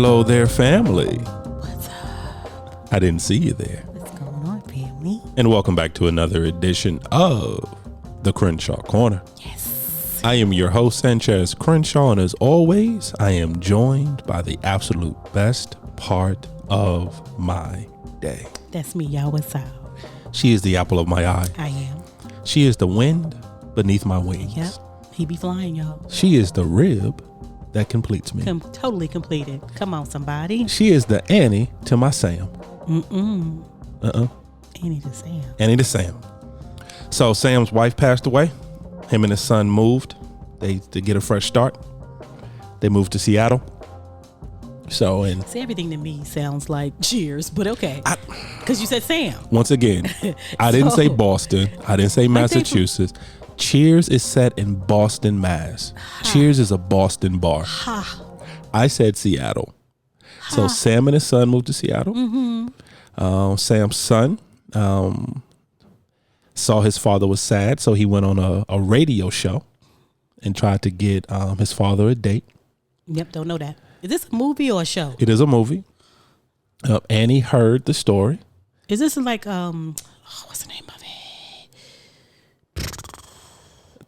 Hello there, family. What's up? I didn't see you there. What's going on, family? And welcome back to another edition of the Crenshaw Corner. Yes. I am your host, Sanchez Crenshaw, and as always, I am joined by the absolute best part of my day. That's me, y'all. What's up? She is the apple of my eye. I am. She is the wind beneath my wings. Yep. He be flying, y'all. She is the rib that completes me. Totally completed. Come on, somebody. She is the Annie to my Sam. Annie to Sam. Annie to Sam. So Sam's wife passed away. Him and his son moved. To get a fresh start. They moved to Seattle. So, and See, everything to me sounds like Cheers, but okay. Because you said Sam. once again, I didn't say Boston. I didn't say Massachusetts. Cheers is set in Boston, Mass. Cheers is a Boston bar. I said Seattle. So Sam and his son moved to Seattle. Sam's son saw his father was sad, so he went on a radio show and tried to get his father a date. Yep, don't know that. Is this a movie or a show? It is a movie. Annie heard the story. Is this like, what's the name of it?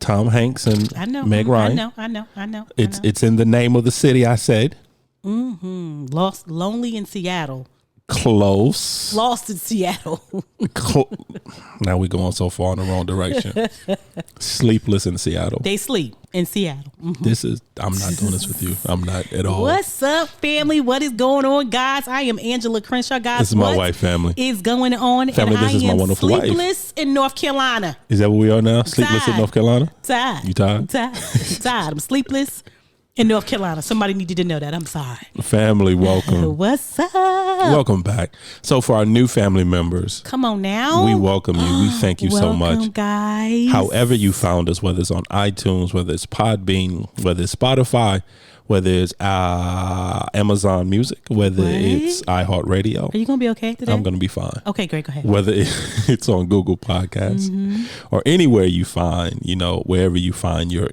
Tom Hanks and Meg Ryan. I know. It's in the name of the city, I said. Lonely in Seattle. Close. Lost in Seattle. Now we're going so far in the wrong direction. Sleepless in Seattle. They sleep in Seattle. I'm not doing this with you. I'm not at all. What's up, family? What is going on, guys? I am Angela Crenshaw, guys. This is my wife, family. Is going on? Family, and this is my wonderful wife. Sleepless in North Carolina. Is that where we are now? Sleepless in North Carolina? Tired. You tired? Tired. I'm sleepless in North Carolina. Somebody needed to know that. I'm sorry. Family, welcome. What's up? Welcome back. So for our new family members, come on now. we welcome you. We thank you so much. Welcome, guys. However you found us, whether it's on iTunes, whether it's Podbean, whether it's Spotify, whether it's Amazon Music, whether it's iHeartRadio. Are you going to be okay today? I'm going to be fine. Okay, great. Go ahead. Whether it's on Google Podcasts or anywhere you find, wherever you find your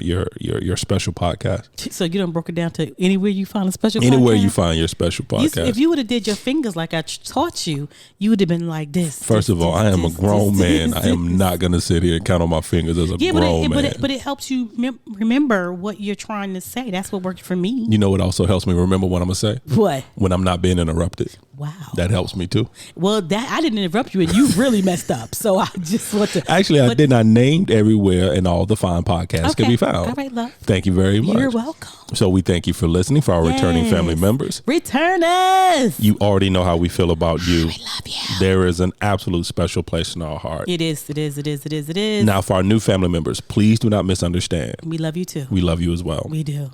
special podcast. So you done broke it down to anywhere you find a special podcast? Anywhere you find your special podcast. If you would have did your fingers like I taught you, you would have been like this. First of all, I am a grown man. I am not going to sit here and count on my fingers as a grown man. But it helps you remember what you're trying to say. That's what worked for me. You know what also helps me remember what I'm going to say? What? When I'm not being interrupted. Wow. That helps me too. Well, I didn't interrupt you and you really messed up. So I just want to. Actually, I did not named everywhere and all the fine podcasts can be found. All right, love. Thank you very much. You're welcome. So we thank you for listening for our returning family members. Returners. You already know how we feel about you. I love you. There is an absolute special place in our heart. It is. Now, for our new family members, please do not misunderstand. We love you too. We love you as well. We do.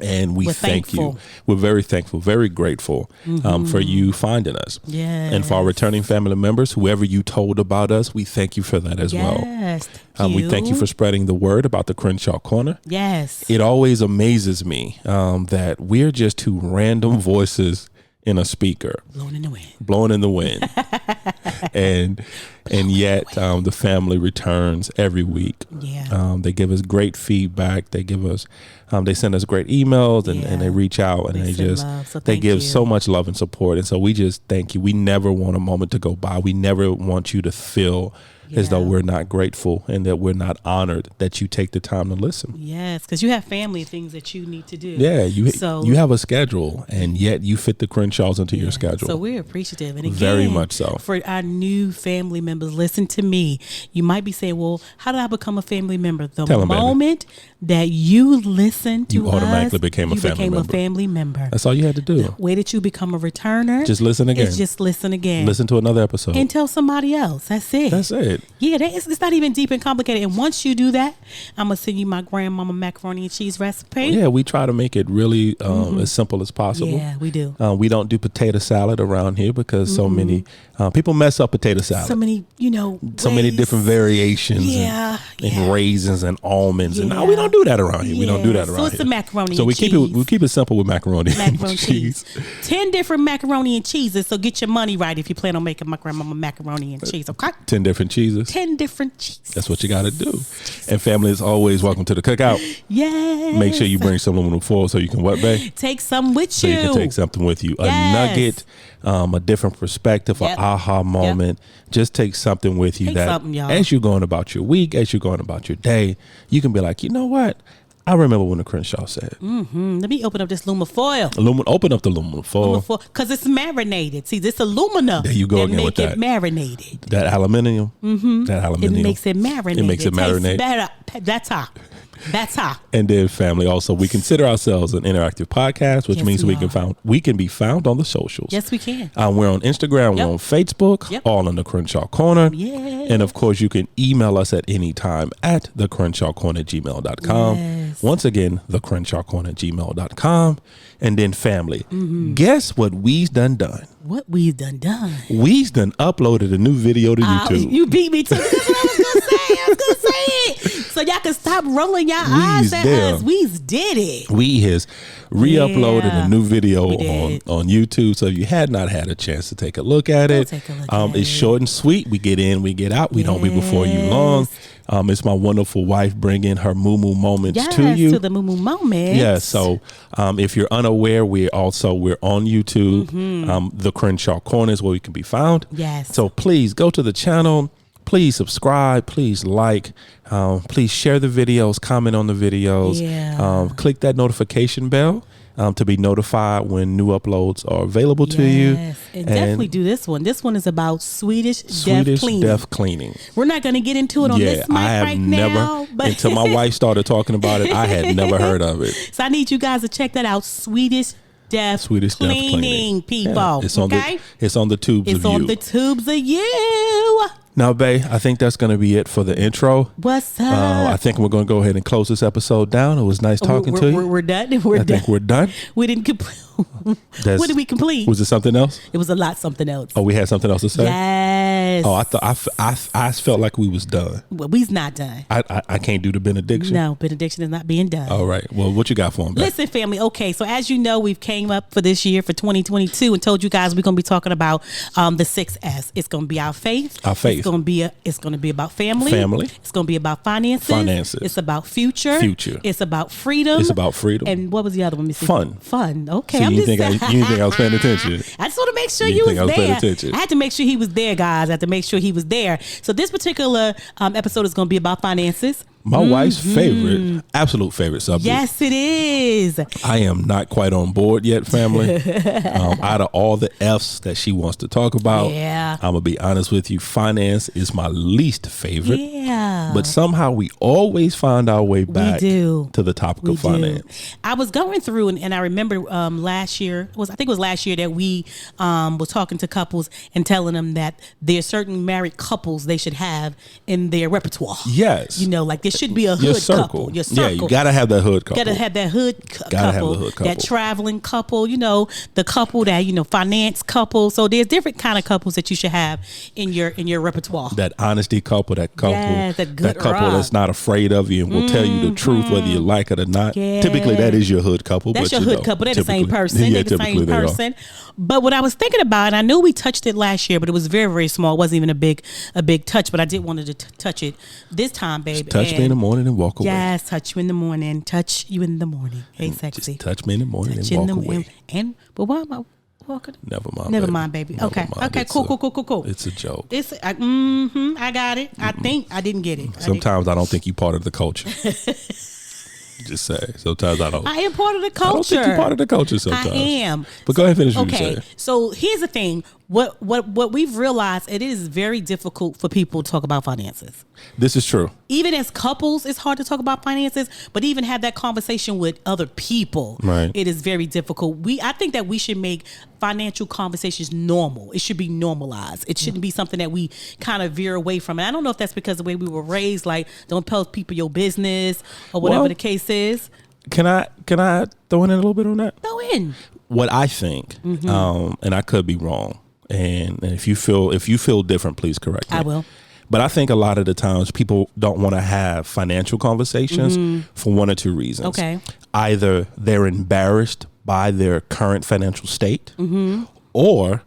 And we're thank you. We're very thankful, very grateful for you finding us. Yes. And for our returning family members, whoever you told about us, we thank you for that as well. Yes. We thank you for spreading the word about the Crenshaw Corner. Yes. It always amazes me that we're just two random voices in a speaker. Blowing in the wind. and yet the family returns every week. Yeah. They give us great feedback. They give us they send us great emails and they reach out and they give so much love and support. And so we just thank you. We never want a moment to go by. We never want you to feel as though we're not grateful and that we're not honored that you take the time to listen. Yes, because you have family things that you need to do. Yeah, you have a schedule, and yet you fit the Crenshaws into your schedule. So we're appreciative. And again, very much so. For our new family members, listen to me. You might be saying, well, how did I become a family member? The moment that you listen to us, you automatically became a family member. That's all you had to do. Where did you become a returner? Just listen again. Just listen again. Listen to another episode. And tell somebody else. That's it. Yeah, it's not even deep and complicated. And once you do that, I'm going to send you my grandmama macaroni and cheese recipe. Yeah, we try to make it really as simple as possible. Yeah, we do. We don't do potato salad around here because so many people mess up potato salad. So many, so many different variations and raisins and almonds. And no, we don't do that around here. We don't do that around here. So it's a macaroni and cheese. So we keep it simple with macaroni and cheese. 10 different macaroni and cheeses. So get your money right if you plan on making my grandmama macaroni and cheese, okay? 10 different cheeses. Jesus. 10 different Jesus. That's what you got to do. And family, is always welcome to the cookout. Yes. Make sure you bring some aluminum foil so you can what, babe? Take some with So you. you can take something with you. Yes. A nugget, a different perspective, an aha moment. Just take something with you as you're going about your week, as you're going about your day, you can be like, you know what? I remember when the Crenshaw said. Let me open up this aluminum foil. Open up the aluminum foil. Because it's marinated. See, this aluminum. There you go again with that. Make it marinated. That aluminium. That aluminium. It makes it marinate. It makes it marinate. Better. That's how. That's how. And then family, also, we consider ourselves an interactive podcast, which means we can be found on the socials. Yes, we can. We're on Instagram. We're on Facebook, all in the Crenshaw Corner. Yes. And of course, you can email us at any time at thecrenshawcorner@gmail.com. Yes. Once again, thecrenshawcorner@gmail.com. And then family, guess what we's done? What we've done? We's done uploaded a new video to YouTube. You beat me to it. That's what I was going to say. So y'all can stop rolling your eyes at us. We did it. We has re-uploaded a new video on YouTube. So if you had not had a chance to take a look at it, it's short and sweet. We get in, we get out. We don't be before you long. It's my wonderful wife bringing her moo-moo moments to you. To the moo-moo moments. Yeah, so if you're unaware, we're on YouTube. The Crenshaw Corner is where we can be found. Yes. So please go to the channel. Please subscribe. Please like. Please share the videos. Comment on the videos. Yeah. Click that notification bell to be notified when new uploads are available to you. And definitely do this one. This one is about Swedish death cleaning. We're not going to get into it on this mic right now. But until my wife started talking about it, I had never heard of it. So I need you guys to check that out. Swedish death cleaning, people. Yeah, it's on the tubes of you. It's on the tubes of you. Now, babe, I think that's going to be it for the intro. What's up? I think we're going to go ahead and close this episode down. It was nice talking to you. We're done. I think we're done. We didn't complete. What did we complete? Was it something else? It was a lot something else. Oh, we had something else to say? Yes. Oh, I felt like we was done. Well, we's not done. I can't do the benediction. No, benediction is not being done. All right. Well, what you got for them, babe? Listen, family. Okay, so as you know, we've came up for this year for 2022 and told you guys we're going to be talking about the 6S. It's going to be our faith. It's going to be about family. It's going to be about finances. It's about future. It's about freedom. And what was the other one, Missy? Fun. Okay. So you think I was paying attention? I just want to make sure you was there. I had to make sure he was there, guys. I had to make sure he was there. So this particular episode is going to be about finances. My wife's absolute favorite subject. Yes, it is. I am not quite on board yet, family. Out of all the F's that she wants to talk about, I'm going to be honest with you, finance is my least favorite. Yeah. But somehow we always find our way back to the topic of finance. I was going through, and I remember last year, I think it was last year that we were talking to couples and telling them that there's certain married couples they should have in their repertoire. Yes. You know, like this should be a hood couple. Your circle. Yeah, you gotta have that hood couple. Gotta have that hood couple. That traveling couple. You know, the couple that finance couple. So there's different kind of couples that you should have in your repertoire. That honesty couple. That couple. Yeah, that couple that's not afraid of you and will tell you the truth whether you like it or not. Yeah. Typically, that is your hood couple. That's your hood couple. They're the same person. They're the same person. But what I was thinking about, and I knew we touched it last year, but it was very, very small. It wasn't even a big touch, but I did wanted to touch it this time, babe. Touch me in the morning and walk away. Yes, touch you in the morning. Touch you in the morning. Hey, sexy. Just touch me in the morning and walk away. But why am I walking? Never mind, baby. Okay. Cool. It's a joke. I got it. I think I didn't get it. Sometimes I don't think you're part of the culture. Just say. Sometimes I don't. I am part of the culture. I don't think you're part of the culture sometimes. I am. But go ahead and finish what you say. Okay. So here's the thing. What we've realized, it is very difficult for people to talk about finances. This is true. Even as couples, it's hard to talk about finances, but even have that conversation with other people, it is very difficult. I think that we should make financial conversations normal. It should be normalized. It shouldn't be something that we kind of veer away from. And I don't know if that's because of the way we were raised, like don't tell people your business or whatever the case is. Can I throw in a little bit on that? Throw in. What I think, and I could be wrong, and if you feel different, please correct me. I will. But I think a lot of the times people don't want to have financial conversations for one or two reasons. Okay. Either they're embarrassed by their current financial state, or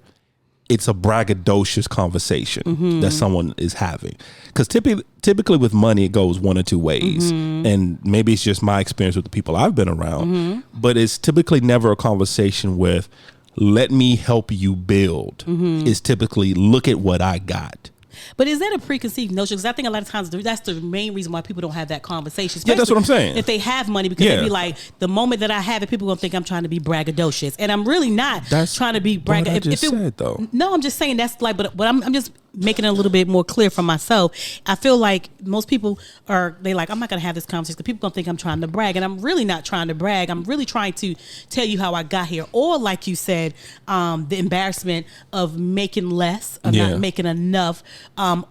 it's a braggadocious conversation that someone is having. Because typically with money, it goes one or two ways. And maybe it's just my experience with the people I've been around, but it's typically never a conversation with, let me help you build. It's typically, look at what I got. But is that a preconceived notion? Because I think a lot of times that's the main reason why people don't have that conversation. Yeah, that's what I'm saying. If they have money, because they be like, the moment that I have it, people gonna think I'm trying to be braggadocious, and I'm really not trying to be braggadocious. No, I'm just saying that's like, but I'm just making it a little bit more clear for myself. I feel like most people I'm not gonna have this conversation because people gonna think I'm trying to brag, and I'm really not trying to brag. I'm really trying to tell you how I got here, or like you said, the embarrassment of making less, of not making enough,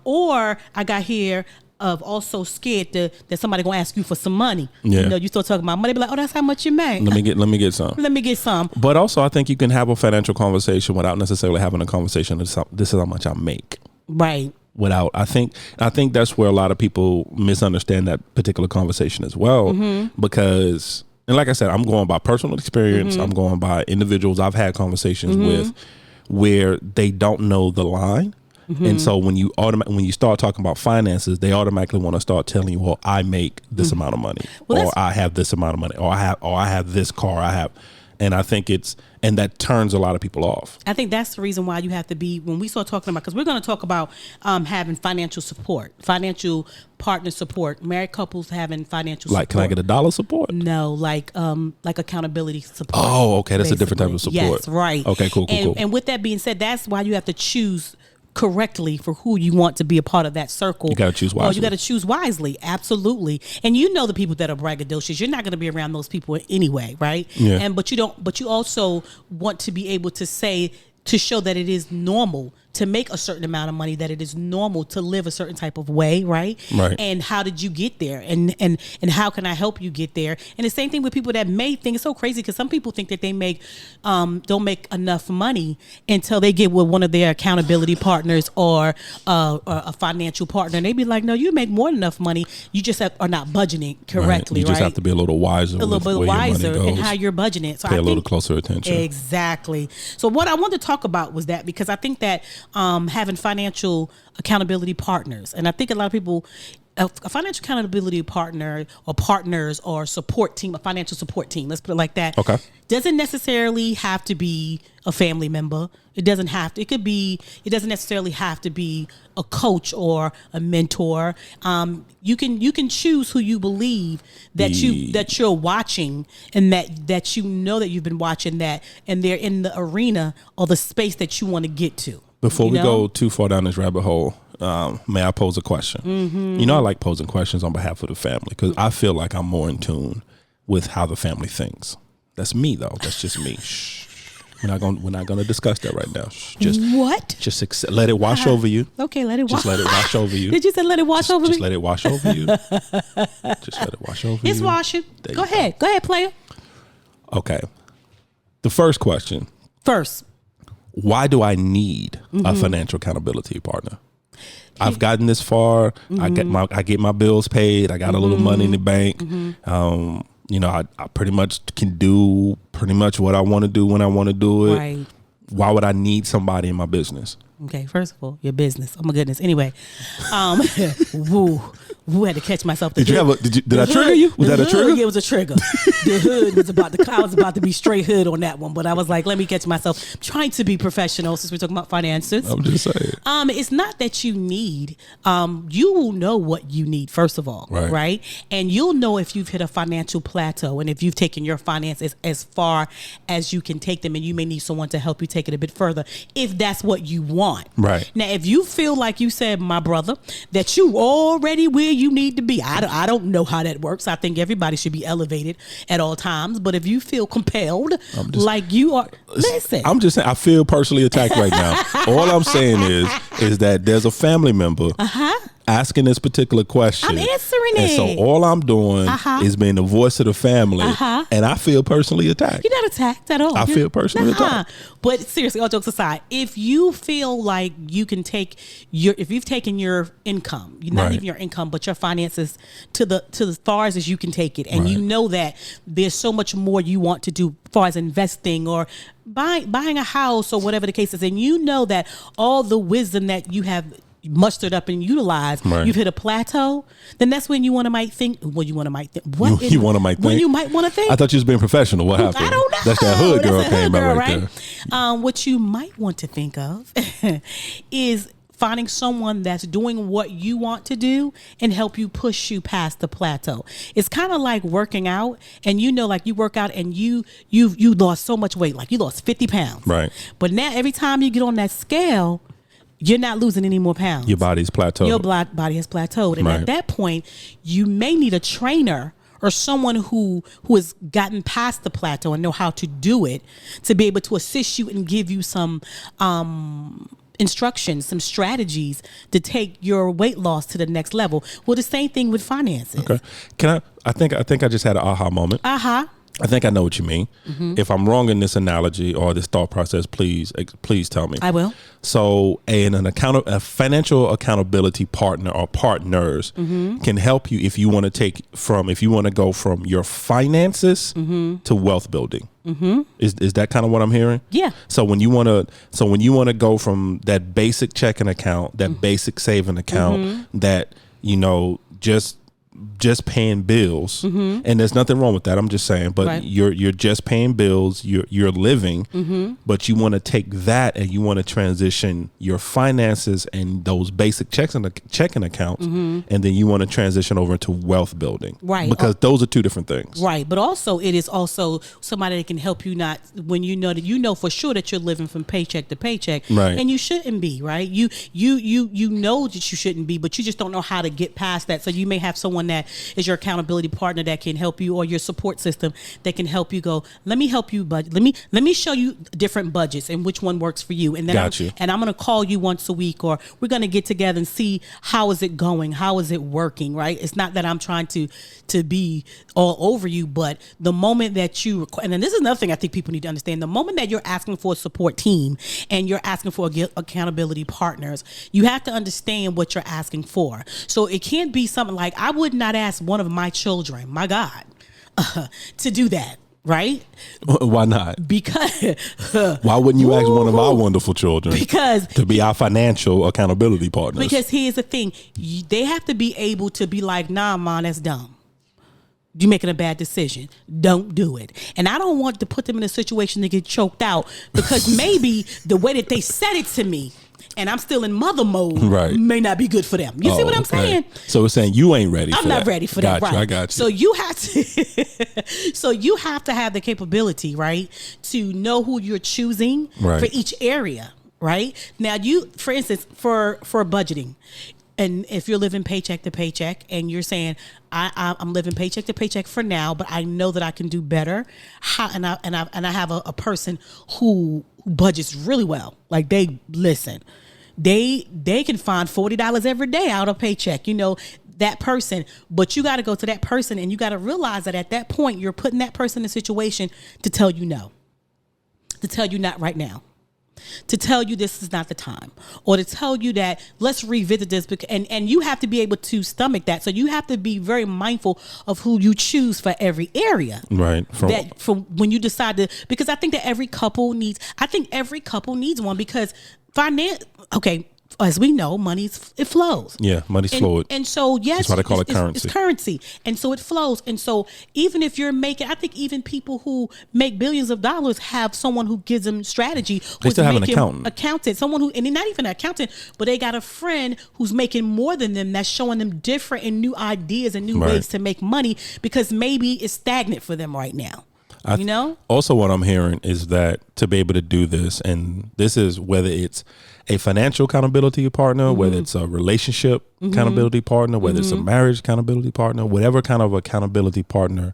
or I got here of also scared that somebody gonna ask you for some money. You know, you start talking about money, be like, oh, that's how much you make. Let me get some. Let me get some. But also, I think you can have a financial conversation without necessarily having a conversation. This is how much I make. Right. I think that's where a lot of people misunderstand that particular conversation as well, because, and like I said, I'm going by personal experience. I'm going by individuals I've had conversations with where they don't know the line. And so when you start talking about finances, they automatically want to start telling you, well, I make this amount of money, or I have this amount of money, or I have this car, and I think and that turns a lot of people off. I think that's the reason why you have to be, when we start talking about, because we're going to talk about having financial support, financial partner support, married couples having financial support. Like, can I get $1 support? No, like accountability support. Oh, okay. That's basically a different type of support. Yes, right. Okay, cool. And with that being said, that's why you have to choose correctly for who you want to be a part of that circle. You got to choose wisely. You got to choose wisely. Absolutely. And you know the people that are braggadocious, you're not going to be around those people anyway, right? Yeah. But you also want to be able to say, to show that it is normal to make a certain amount of money, that it is normal to live a certain type of way, right? Right. And how did you get there? And how can I help you get there? And the same thing with people that may think, it's so crazy because some people think that they don't make enough money until they get with one of their accountability partners or a financial partner. And they be like, no, you make more than enough money. You just are not budgeting correctly, right? You just have to be a little wiser. A little bit wiser in how you're budgeting. So pay a little closer attention. Exactly. So what I wanted to talk about was that, because I think that having financial accountability partners, and I think a lot of people, a financial accountability partner or partners or support team, a financial support team, let's put it like that. Okay. Doesn't necessarily have to be a family member. It doesn't necessarily have to be a coach or a mentor. You can choose who you believe that you're watching, and that you know that you've been watching that, and they're in the arena or the space that you want to get to. Before we go too far down this rabbit hole, may I pose a question? You know, I like posing questions on behalf of the family because I feel like I'm more in tune with how the family thinks. That's me, though. That's just me. Shh. We're not gonna discuss that right now. Just let it wash over you. Okay, let it wash. Just let it wash over you. Did you say let it wash over me? Just let it wash over you. Just let it wash over you. It's washing. Go ahead, player. Okay. The first question. Why do I need a financial accountability partner? I've gotten this far. I get my bills paid. I got a little money in the bank. You know, I pretty much can do pretty much what I want to do when I want to do it. Right. Why would I need somebody in my business? Okay, first of all, your business. Oh my goodness. Anyway, woo, had to catch myself. Did I trigger you? Was that a trigger? Yeah, it was a trigger. The hood was I was about to be straight hood on that one, but I was like, let me catch myself. I'm trying to be professional since we're talking about finances. I'm just saying. It's not that you need. You will know what you need first of all, right? And you'll know if you've hit a financial plateau and if you've taken your finances as far as you can take them, and you may need someone to help you take it a bit further if that's what you want. Right. Now, if you feel like you said, my brother, that you already where you need to be, I don't know how that works. I think everybody should be elevated at all times. But if you feel compelled, like you are, listen. I'm just saying, I feel personally attacked right now. All I'm saying is that there's a family member asking this particular question. I'm answering and it. So all I'm doing is being the voice of the family. And I feel personally attacked. You're not attacked at all. I feel personally attacked. But seriously, all jokes aside, if you feel like you can take if you've taken your income, not even your income, but your finances to as far as you can take it, and you know that there's so much more you want to do as far as investing or buying a house or whatever the case is, and you know that all the wisdom that you have mustered up and utilized, you've hit a plateau, then that's when you might think. What you might think? I thought you was being professional. What happened? I don't know. That's that hood girl came out right there. What you might want to think of is finding someone that's doing what you want to do and help you push you past the plateau. It's kind of like working out, and like you work out and you lost so much weight, like you lost 50 pounds. Right. But now every time you get on that scale, you're not losing any more pounds. Your body's plateaued. Your body has plateaued. And at that point, you may need a trainer or someone who has gotten past the plateau and know how to do it to be able to assist you and give you some instructions, some strategies to take your weight loss to the next level. Well, the same thing with finances. Okay. I think I just had an aha moment. I think I know what you mean. Mm-hmm. If I'm wrong in this analogy or this thought process, please tell me. I will. So a financial accountability partner or partners can help you if you want to go from your finances to wealth building. Mm-hmm. Is that kind of what I'm hearing? Yeah. So when you want to go from that basic checking account, that basic saving account, that just paying bills, and there's nothing wrong with that. I'm just saying, but you're just paying bills. You're living, but you want to take that and you want to transition your finances and those basic checking accounts, and then you want to transition over into wealth building, right? Because those are two different things, right? But also, it is also somebody that can help you not when you know for sure that you're living from paycheck to paycheck, right? And you shouldn't be, right? You know that you shouldn't be, but you just don't know how to get past that. So you may have someone that is your accountability partner that can help you, or your support system that can help you go, let me help you, but let me show you different budgets and which one works for you. And then I'm going to call you once a week, or we're going to get together and see how is it going? How is it working? Right? It's not that I'm trying to be all over you, but the moment that and then this is another thing I think people need to understand, the moment that you're asking for a support team and you're asking for accountability partners, you have to understand what you're asking for. So it can't be something like, I would not ask one of my children, my God, to do that, right? Why not? Because why wouldn't you ask one of our wonderful children to be our financial accountability partners? Because here's the thing, they have to be able to be like, nah, Mom, that's dumb. You're making a bad decision. Don't do it. And I don't want to put them in a situation to get choked out, because maybe the way that they said it to me, and I'm still in mother mode, may not be good for them. You see what I'm saying? So it's saying you ain't ready for that. I'm not ready for that. Right. I got you. So you have to have the capability, right, to know who you're choosing for each area, right? Now for instance, for budgeting, and if you're living paycheck to paycheck and you're saying, I'm living paycheck to paycheck for now, but I know that I can do better. And I have a person who budgets really well. Like they can find $40 every day out of paycheck, that person. But you got to go to that person, and you got to realize that at that point, you're putting that person in a situation to tell you no, to tell you not right now, to tell you this is not the time, or to tell you that let's revisit this. And you have to be able to stomach that. So you have to be very mindful of who you choose for every area. Right. From when you decide to, because I think that every couple needs one, because as we know, it flows. Yeah, money's fluid. And so, yes, that's why they call it currency. It's currency. And so it flows. And so even if you're I think even people who make billions of dollars have someone who gives them strategy. They still have an accountant. Someone who, and they're not even an accountant, but they got a friend who's making more than them, that's showing them different and new ideas and new ways to make money, because maybe it's stagnant for them right now. Also, what I'm hearing is that to be able to do this, and this is whether it's a financial accountability partner, whether it's a relationship accountability partner, whether it's a marriage accountability partner, whatever kind of accountability partner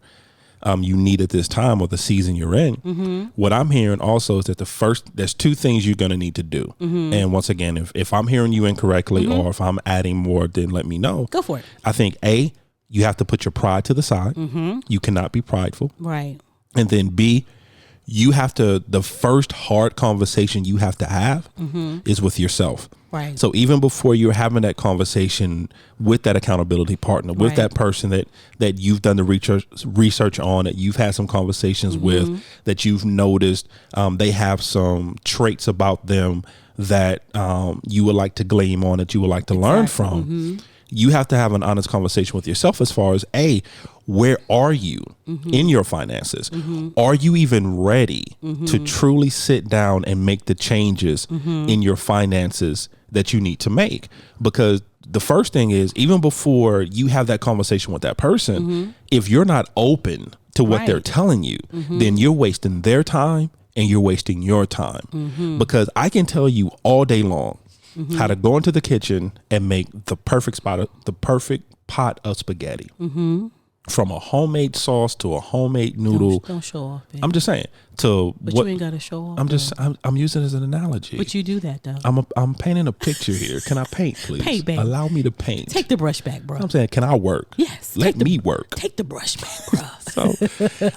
you need at this time or the season you're in. What I'm hearing also is that there's two things you're going to need to do. And once again, if I'm hearing you incorrectly or if I'm adding more, then let me know. Go for it. I think A, you have to put your pride to the side. You cannot be prideful. Right. And then B, the first hard conversation you have to have is with yourself. Right. So even before you're having that conversation with that accountability partner, with that person that you've done the research on, that you've had some conversations with, that you've noticed they have some traits about them that you would like to glean on, that you would like to learn from. You have to have an honest conversation with yourself as far as where are you in your finances? Are you even ready to truly sit down and make the changes in your finances that you need to make? Because the first thing is, even before you have that conversation with that person, if you're not open to what they're telling you, then you're wasting their time and you're wasting your time. Because I can tell you all day long how to go into the kitchen and make the perfect pot of spaghetti. From a homemade sauce to a homemade noodle. Don't show off, baby. I'm just saying. But you ain't got to show off. I'm using it as an analogy. But you do that, though. I'm painting a picture here. Can I paint, please? Paint, baby. Allow me to paint. Take the brush back, bro. I'm saying, can I work? Yes. Let me work. Take the brush back, bro. So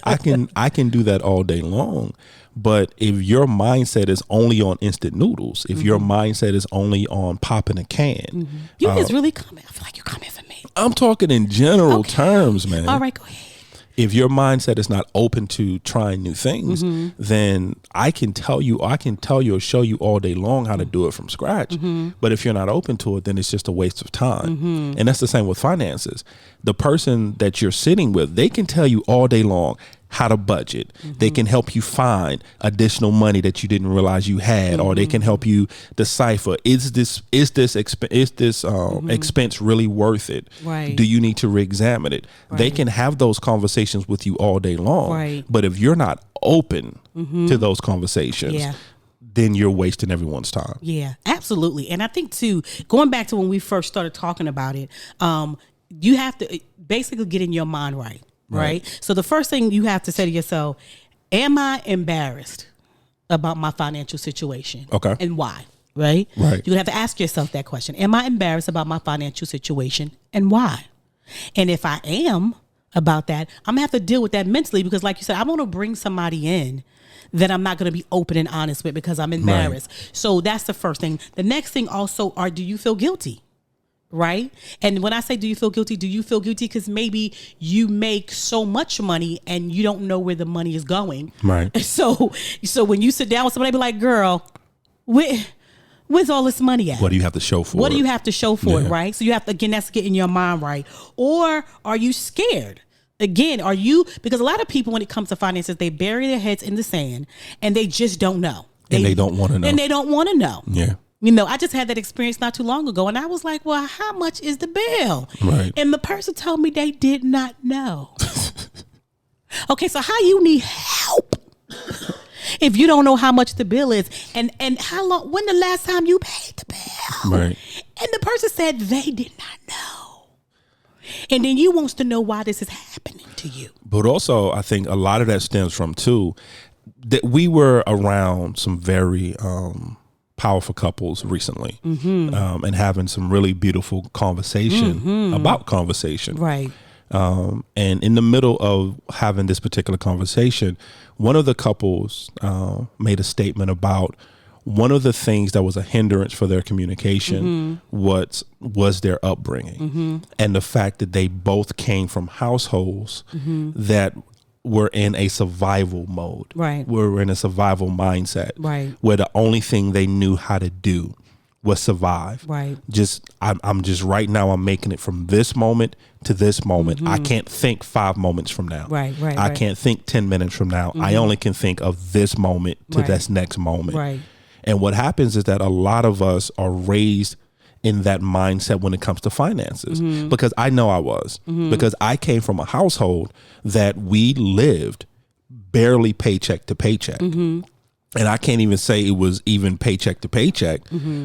I can do that all day long. But if your mindset is only on instant noodles, if your mindset is only on popping a can, you just really coming. I feel like you're coming for me. I'm talking in general terms, man. All right, go ahead. If your mindset is not open to trying new things, then I can tell you or show you all day long how to do it from scratch. But if you're not open to it, then it's just a waste of time. And that's the same with finances. The person that you're sitting with, they can tell you all day long how to budget. They can help you find additional money that you didn't realize you had, or they can help you decipher, is this expense really worth it? Right. Do you need to reexamine it? Right. They can have those conversations with you all day long. Right. But if you're not open to those conversations, then you're wasting everyone's time. Yeah, absolutely. And I think too, going back to when we first started talking about it, you have to basically get in your mind right. Right. So the first thing you have to say to yourself, am I embarrassed about my financial situation? Okay. And why? Right. You have to ask yourself that question. Am I embarrassed about my financial situation and why? And if I am about that, I'm gonna have to deal with that mentally, because like you said, I want to bring somebody in that I'm not going to be open and honest with because I'm embarrassed. So that's the first thing. The next thing also do you feel guilty? Right. And when I say, do you feel guilty because maybe you make so much money and you don't know where the money is going. Right. So when you sit down with somebody, be like, girl, where's all this money at? What do you have to show for it? What do you have to show for it? Right. So you have to, again, that's getting your mind right. Or are you scared? Again, because a lot of people, when it comes to finances, they bury their heads in the sand and they just don't know. They don't want to know. Yeah. You know, I just had that experience not too long ago, and I was like, well, how much is the bill? Right. And the person told me they did not know. Okay, so how you need help if you don't know how much the bill is, and how long, when the last time you paid the bill? Right. And the person said they did not know. And then you wants to know why this is happening to you. But also, I think a lot of that stems from, too, that we were around some very powerful couples recently, and having some really beautiful conversation about conversation. Right. And in the middle of having this particular conversation, one of the couples made a statement about one of the things that was a hindrance for their communication was their upbringing, and the fact that they both came from households that were in a survival mode. Right. We're in a survival mindset. Right. Where the only thing they knew how to do was survive. Right. I'm just right now, I'm making it from this moment to this moment. I can't think 5 moments from now. Right. I can't think 10 minutes from now. I only can think of this moment to this next moment. Right. And what happens is that a lot of us are raised in that mindset when it comes to finances, because I know I was, because I came from a household that we lived barely paycheck to paycheck. And I can't even say it was even paycheck to paycheck,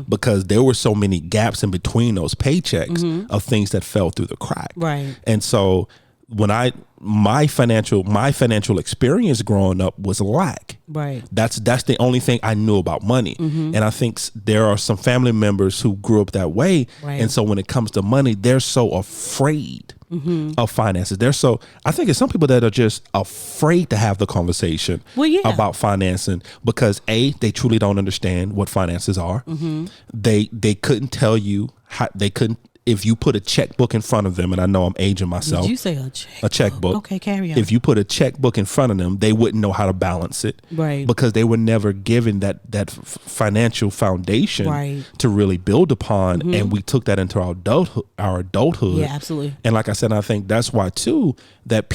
because there were so many gaps in between those paychecks of things that fell through the crack. Right. And so my financial experience growing up was lack. Right. That's the only thing I knew about money. And I think there are some family members who grew up that way. Right. And so when it comes to money, they're so afraid of finances. I think it's some people that are just afraid to have the conversation about financing because they truly don't understand what finances are. They couldn't tell you how if you put a checkbook in front of them, and I know I'm aging myself. Did you say a checkbook? A checkbook. Okay, carry on. If you put a checkbook in front of them, they wouldn't know how to balance it. Right. Because they were never given that financial foundation to really build upon. And we took that into our adulthood. Yeah, absolutely. And like I said, I think that's why too, that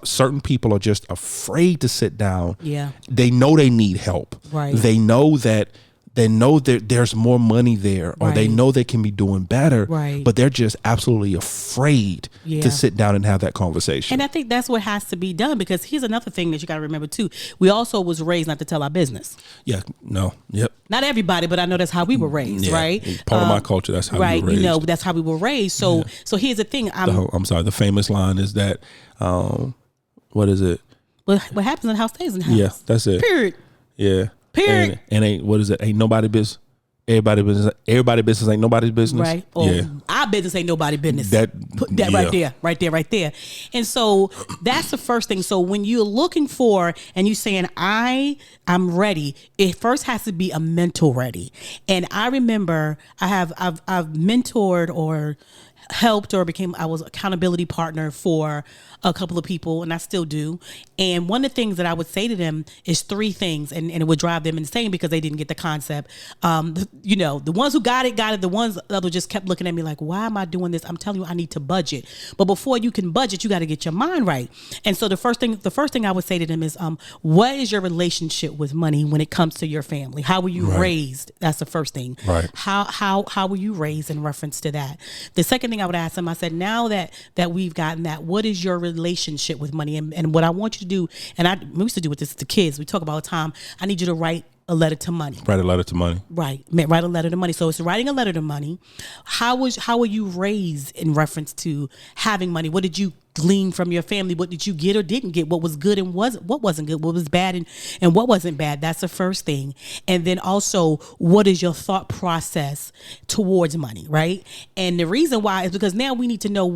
certain people are just afraid to sit down. Yeah. They know they need help. Right. They know that there's more money there, or they know they can be doing better, but they're just absolutely afraid to sit down and have that conversation. And I think that's what has to be done, because here's another thing that you got to remember too. We also was raised not to tell our business. Yeah, no, yep. Not everybody, but I know that's how we were raised, right? Part of my culture, that's how we were raised. That's how we were raised. So here's the thing. I'm sorry, the famous line is that, what is it? What happens in the house stays in the house. Yeah, that's it. Period. Yeah. Period. And ain't, what is it? Ain't nobody business. Everybody business ain't nobody's business. Right. Or our business ain't nobody's business. Put that right there. And so that's the first thing. So when you're looking for and you saying I'm ready, it first has to be a mental ready. And I remember I've mentored or helped or I was accountability partner for a couple of people, and I still do. And one of the things that I would say to them is three things, and it would drive them insane because they didn't get the concept. The ones who got it. The ones that just kept looking at me like, why am I doing this? I'm telling you, I need to budget. But before you can budget, you got to get your mind right. And so the first thing I would say to them is, what is your relationship with money when it comes to your family? How were you raised? That's the first thing. Right. How were you raised in reference to that? The second thing I would ask them, I said, now that we've gotten that, what is your relationship with money? And what I want you to do, and we used to do with this to kids, we talk about all the time, I need you to write a letter to money. Write a letter to money. Right. Write a letter to money. So it's writing a letter to money. How were you raised in reference to having money? What did you glean from your family? What did you get or didn't get? What was good and what wasn't good? What was bad and what wasn't bad? That's the first thing. And then also, what is your thought process towards money, right? And the reason why is because now we need to know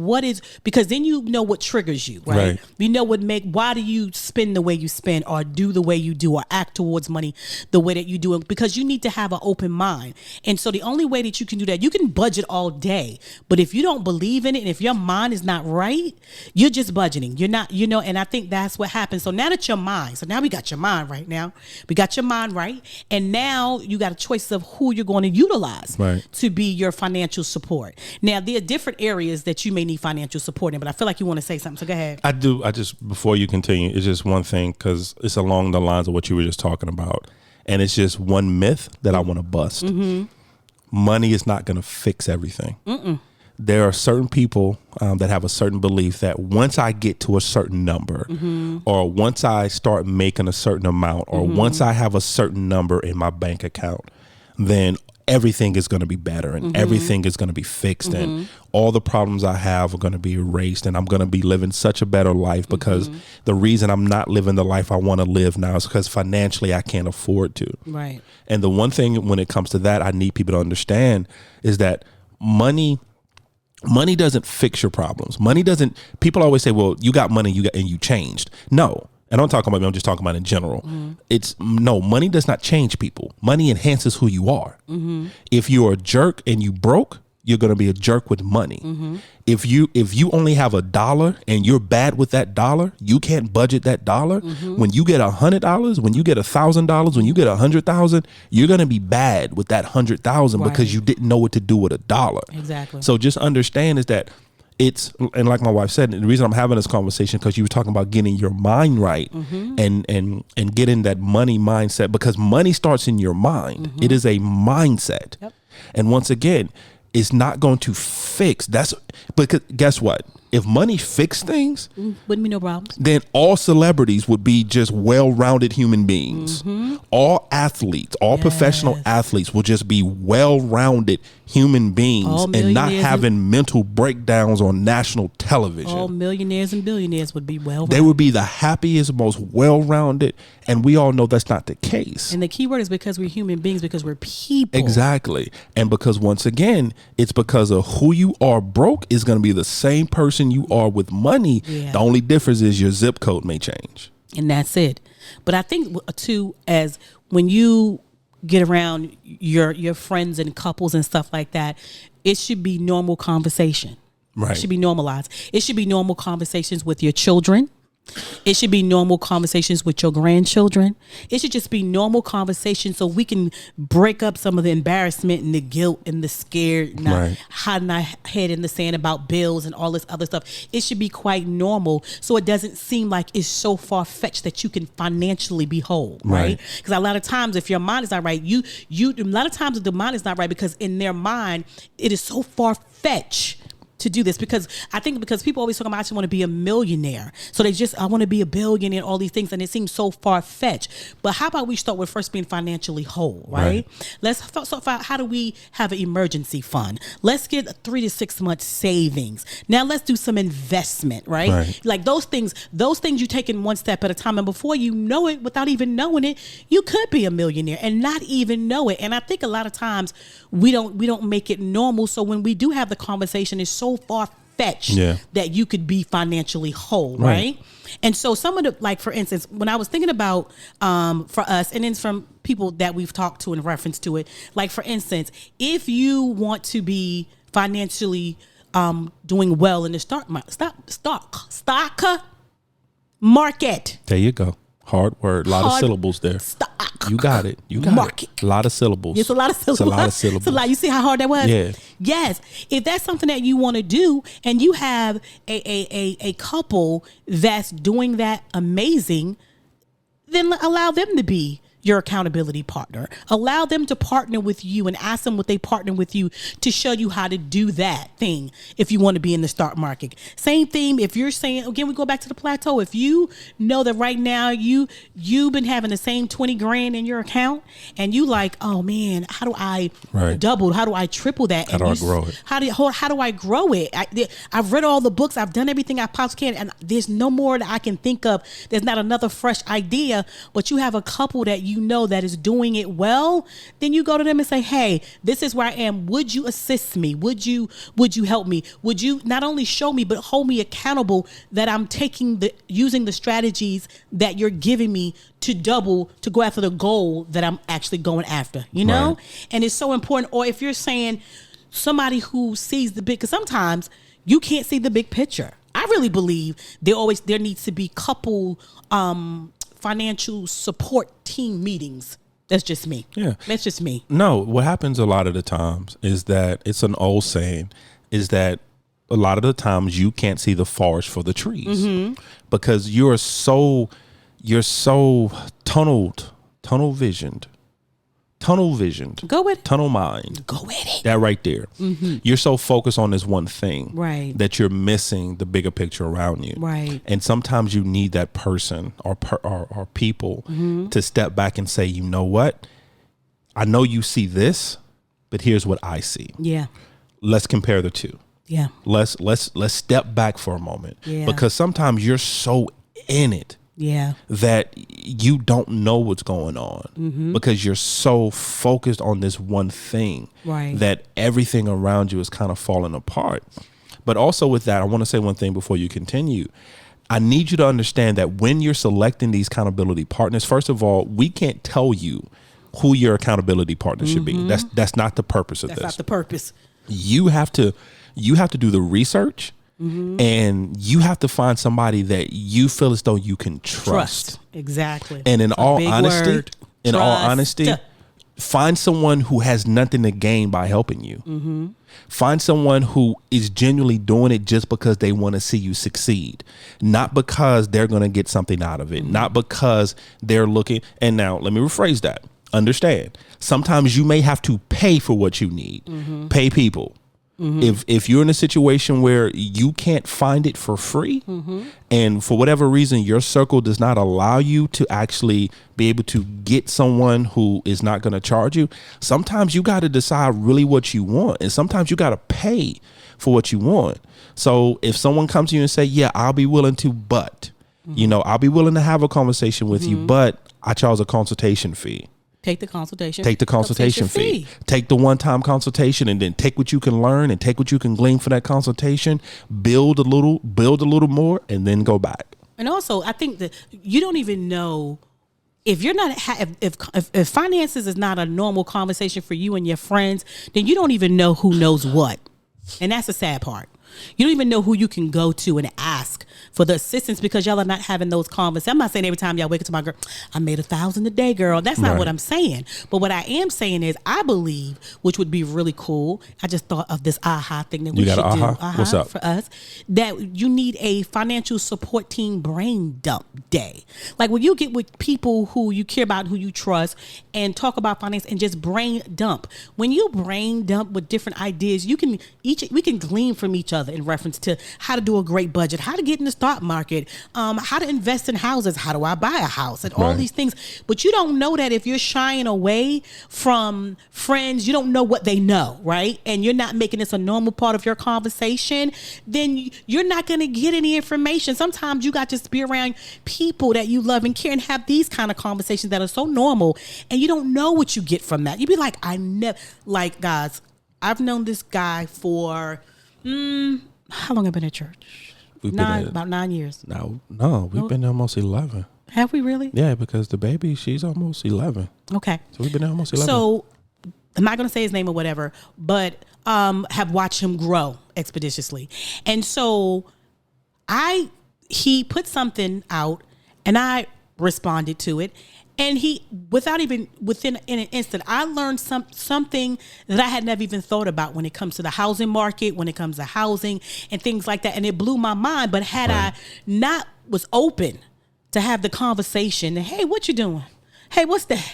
because then you know what triggers you, right? You know why do you spend the way you spend, or do the way you do, or act towards money the way that you do it? Because you need to have an open mind. And so the only way that you can do that, you can budget all day, but if you don't believe in it, and if your mind is not right, you're just budgeting. You're not, and I think that's what happens. So now that now we got your mind right now. We got your mind right. And now you got a choice of who you're going to utilize to be your financial support. Now, there are different areas that you may need financial support in, but I feel like you want to say something. So go ahead. I do. Before you continue, it's just one thing, because it's along the lines of what you were just talking about. And it's just one myth that I want to bust. Money is not going to fix everything. There are certain people that have a certain belief that once I get to a certain number, or once I start making a certain amount, or once I have a certain number in my bank account, then everything is going to be better, and everything is going to be fixed, and all the problems I have are going to be erased, and I'm going to be living such a better life, because the reason I'm not living the life I want to live now is because financially I can't afford to. Right. And the one thing when it comes to that I need people to understand is that money doesn't fix your problems. People always say, well, you got money, and you changed. No. And I'm talking about me, I'm just talking about in general. Money does not change people. Money enhances who you are. If you're a jerk and you broke, you're going to be a jerk with money. If you only have $1 and you're bad with that dollar, you can't budget that dollar. When you get $100, when you get $1,000, when you get 100,000, you're going to be bad with that 100,000 because you didn't know what to do with $1. Exactly. So just understand is that and like my wife said, the reason I'm having this conversation, because you were talking about getting your mind right and getting that money mindset, because money starts in your mind. It is a mindset. And once again, it's not going to fix. Because guess what? if money fixed things, wouldn't be no problems. Then all celebrities would be just well-rounded human beings. All athletes, all professional athletes will just be well-rounded human beings and not having mental breakdowns on national television. All millionaires and billionaires would be well-rounded. They would be the happiest, most well-rounded, and we all know that's not the case. And the key word is because we're human beings, because we're people. Exactly. And because once again, it's because of who you are broke is going to be the same person you are with money. The only difference is your zip code may change. And that's it. But I think too, as when you get around your friends and couples and stuff like that, it should be normal conversation. Right. It should be normalized. It should be normal conversations with your children. It should be normal conversations with your grandchildren. It should just be normal conversations so we can break up some of the embarrassment and the guilt and the scare, not hiding our head in the sand about bills and all this other stuff. It should be quite normal so it doesn't seem like it's so far-fetched that you can financially be whole, right? Because a lot of times if your mind is not right, a lot of times the mind is not right because in their mind it is so far-fetched to do this, because I think because people always talk about I just want to be a millionaire, so I want to be a billionaire, all these things, and it seems so far-fetched. But how about we start with first being financially whole, right? Let's start about how do we have an emergency fund. Let's get a 3 to 6 month savings. Now let's do some investment, right? Like those things you take in one step at a time, and before you know it, without even knowing it, you could be a millionaire and not even know it. And I think a lot of times we don't make it normal, so when we do have the conversation, it's so far-fetched that you could be financially whole, right? And so some of the, like for instance, when I was thinking about for us, and then from people that we've talked to in reference to it, like for instance, if you want to be financially doing well in the stock market. There you go. Hard word. A lot of syllables there. You got it. You got market. It. A lot of syllables. It's a lot of syllables. It's a lot of syllables. It's a lot. You see how hard that was? Yeah. Yes. If that's something that you want to do and you have a couple that's doing that amazing, then allow them to be your accountability partner. Allow them to partner with you and ask them what they partner with you to show you how to do that thing if you want to be in the stock market. Same thing if you're saying, again, we go back to the plateau. If you know that right now you've been having the same 20 grand in your account and you like, oh man, how do I double? How do I triple that? How do I grow it? How do I grow it? I've read all the books. I've done everything I possibly can. And there's no more that I can think of. There's not another fresh idea, but you have a couple that you know that is doing it well, then you go to them and say, hey, this is where I am. Would you assist me? Would you help me? Would you not only show me, but hold me accountable that I'm using the strategies that you're giving me to go after the goal that I'm actually going after, you know? And it's so important. Or if you're saying somebody who sees the big, because sometimes you can't see the big picture. I really believe there needs to be couple, financial support team meetings. That's just me. Yeah. That's just me. No, what happens a lot of the times is that it's an old saying is that a lot of the times you can't see the forest for the trees because you're so tunnel visioned. Go with it. Tunnel mind. Go with it. That right there. You're so focused on this one thing that you're missing the bigger picture around you. Right. And sometimes you need that person or people to step back and say, you know what? I know you see this, but here's what I see. Yeah. Let's compare the two. Yeah. Let's step back for a moment. Yeah. Because sometimes you're so in it. Yeah. That you don't know what's going on because you're so focused on this one thing that everything around you is kind of falling apart. But also with that, I want to say one thing before you continue. I need you to understand that when you're selecting these accountability partners, first of all, we can't tell you who your accountability partner should be. That's not the purpose of this. That's not the purpose. You have to do the research. And you have to find somebody that you feel as though you can trust. Exactly. And in all honesty, find someone who has nothing to gain by helping you. Find someone who is genuinely doing it just because they want to see you succeed, not because they're going to get something out of it, not because they're looking. And now let me rephrase that. Understand, sometimes you may have to pay for what you need. Pay people. If you're in a situation where you can't find it for free, and for whatever reason your circle does not allow you to actually be able to get someone who is not going to charge you, sometimes you got to decide really what you want, and sometimes you got to pay for what you want. So if someone comes to you and say, yeah, I'll be willing to, but I'll be willing to have a conversation with you, but I charge a consultation fee. Take the consultation. Take the consultation fee. Take the one-time consultation, and then take what you can learn and take what you can glean for that consultation. Build a little more, and then go back. And also, I think that you don't even know if you're not if finances is not a normal conversation for you and your friends, then you don't even know who knows what, and that's the sad part. You don't even know who you can go to and ask for the assistance because y'all are not having those conversations. I'm not saying every time y'all wake up to my girl, I made $1,000 a day, girl. That's not what I'm saying. But what I am saying is I believe, which would be really cool. I just thought of this aha thing that we should do. What's up? For us, that you need a financial support team brain dump day. Like when you get with people who you care about, who you trust, and talk about finance and just brain dump. When you brain dump with different ideas, we can glean from each other in reference to how to do a great budget, how to get in the stock market, how to invest in houses, how do I buy a house, and all these things. But you don't know that if you're shying away from friends, you don't know what they know, right? And you're not making this a normal part of your conversation, then you're not going to get any information. Sometimes you got to be around people that you love and care and have these kind of conversations that are so normal, and you don't know what you get from that. You'd be like, guys, I've known this guy for how long have I been at church? About 9 years. No, we've been there almost 11. Have we really? Yeah, because the baby, she's almost 11. Okay. So we've been there almost 11. So I'm not going to say his name or whatever, but have watched him grow expeditiously. And so he put something out and I responded to it. And within an instant, I learned something that I had never even thought about when it comes to the housing market, when it comes to housing and things like that. And it blew my mind. But had I not was open to have the conversation, hey, what you doing? Hey, what's that?